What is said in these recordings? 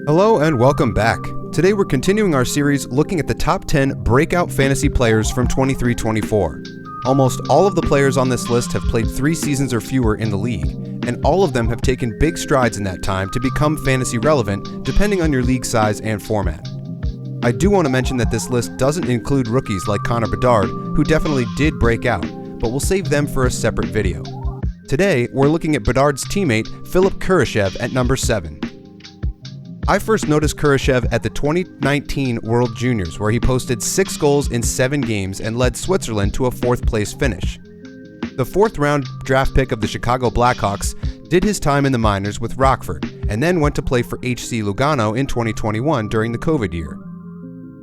Hello and welcome back. Today we're continuing our series looking at the top 10 breakout fantasy players from 23-24. Almost all of the players on this list have played 3 seasons or fewer in the league, and all of them have taken big strides in that time to become fantasy relevant depending on your league size and format. I do want to mention that this list doesn't include rookies like Connor Bedard, who definitely did break out, but we'll save them for a separate video. Today, we're looking at Bedard's teammate, Philipp Kurashev at number 7. I first noticed Kurashev at the 2019 World Juniors, where he posted 6 goals in 7 games and led Switzerland to a 4th place finish. The 4th round draft pick of the Chicago Blackhawks did his time in the minors with Rockford, and then went to play for HC Lugano in 2021 during the COVID year.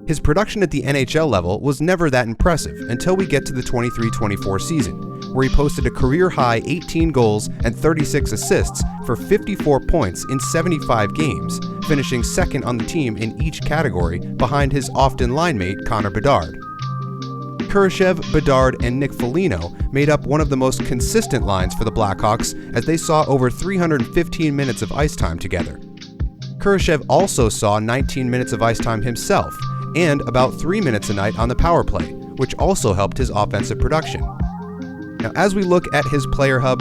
His production at the NHL level was never that impressive until we get to the 23-24 season, where he posted a career-high 18 goals and 36 assists for 54 points in 75 games, finishing second on the team in each category behind his often line mate Connor Bedard. Kurashev, Bedard, and Nick Foligno made up one of the most consistent lines for the Blackhawks as they saw over 315 minutes of ice time together. Kurashev also saw 19 minutes of ice time himself, and about 3 minutes a night on the power play, which also helped his offensive production. Now, as we look at his player hub,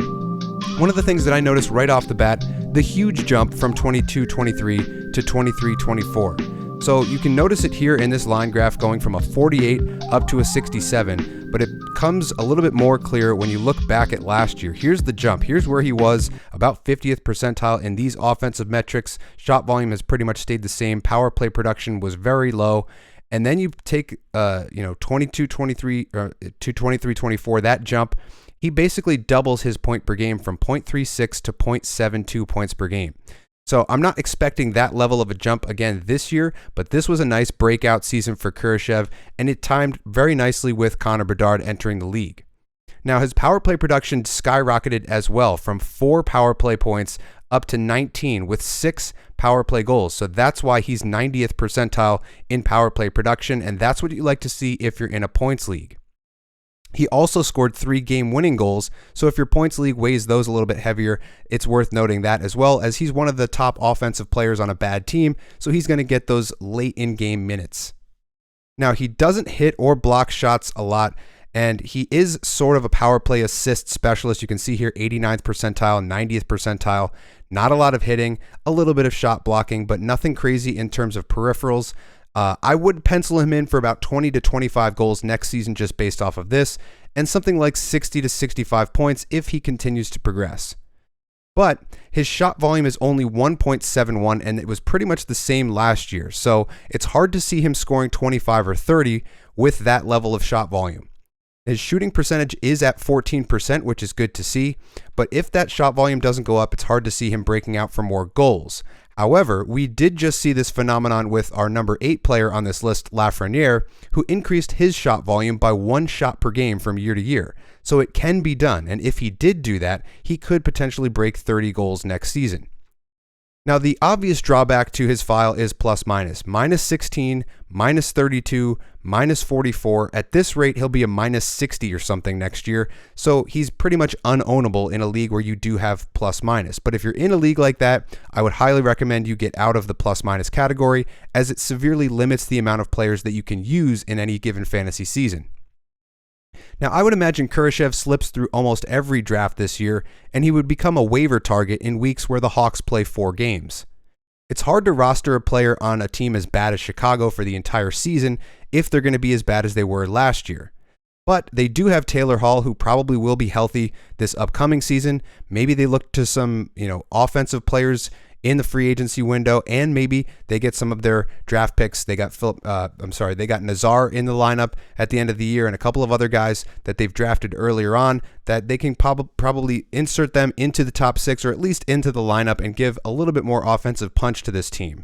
one of the things that I noticed right off the bat, the huge jump from 22-23 to 23-24. So you can notice it here in this line graph going from a 48 up to a 67, but it comes a little bit more clear when you look back at last year. Here's the jump. Here's where he was, about 50th percentile in these offensive metrics. Shot volume has pretty much stayed the same. Power play production was very low. And then you take 22-23 to 23-24, that jump, he basically doubles his point per game from 0.36 to 0.72 points per game. So I'm not expecting that level of a jump again this year, but this was a nice breakout season for Kurashev, and it timed very nicely with Connor Bedard entering the league. Now, his power play production skyrocketed as well from 4 power play points up to 19 with 6 power play goals. So that's why he's 90th percentile in power play production, and that's what you like to see if you're in a points league. He also scored 3 game-winning goals, so if your points league weighs those a little bit heavier, it's worth noting that as well, as he's one of the top offensive players on a bad team, so he's going to get those late in-game minutes. Now, he doesn't hit or block shots a lot, and he is sort of a power play assist specialist. You can see here 89th percentile, 90th percentile. Not a lot of hitting, a little bit of shot blocking, but nothing crazy in terms of peripherals. I would pencil him in for about 20 to 25 goals next season just based off of this, and something like 60 to 65 points if he continues to progress. But his shot volume is only 1.71, and it was pretty much the same last year, so it's hard to see him scoring 25 or 30 with that level of shot volume. His shooting percentage is at 14%, which is good to see, but if that shot volume doesn't go up, it's hard to see him breaking out for more goals. However, we did just see this phenomenon with our number 8 player on this list, Lafreniere, who increased his shot volume by 1 shot per game from year to year. So it can be done, and if he did do that, he could potentially break 30 goals next season. Now, the obvious drawback to his file is plus-minus. -16, -32, -44. At this rate, he'll be a -60 or something next year, so he's pretty much unownable in a league where you do have plus-minus. But if you're in a league like that, I would highly recommend you get out of the plus-minus category, as it severely limits the amount of players that you can use in any given fantasy season. Now, I would imagine Kurashev slips through almost every draft this year, and he would become a waiver target in weeks where the Hawks play 4 games. It's hard to roster a player on a team as bad as Chicago for the entire season if they're going to be as bad as they were last year. But they do have Taylor Hall, who probably will be healthy this upcoming season. Maybe they look to some, offensive players in the free agency window, and maybe they get some of their draft picks. They got they got Nazar in the lineup at the end of the year, and a couple of other guys that they've drafted earlier on that they can probably insert them into the top 6 or at least into the lineup and give a little bit more offensive punch to this team.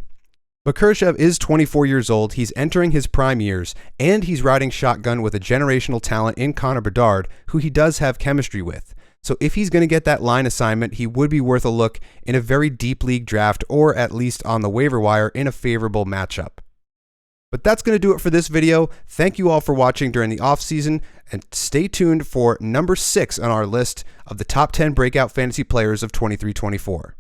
But Kurashev is 24 years old, he's entering his prime years, and he's riding shotgun with a generational talent in Connor Bedard, who he does have chemistry with. So if he's going to get that line assignment, he would be worth a look in a very deep league draft, or at least on the waiver wire in a favorable matchup. But that's going to do it for this video. Thank you all for watching during the off season, and stay tuned for number 6 on our list of the top 10 breakout fantasy players of 23-24.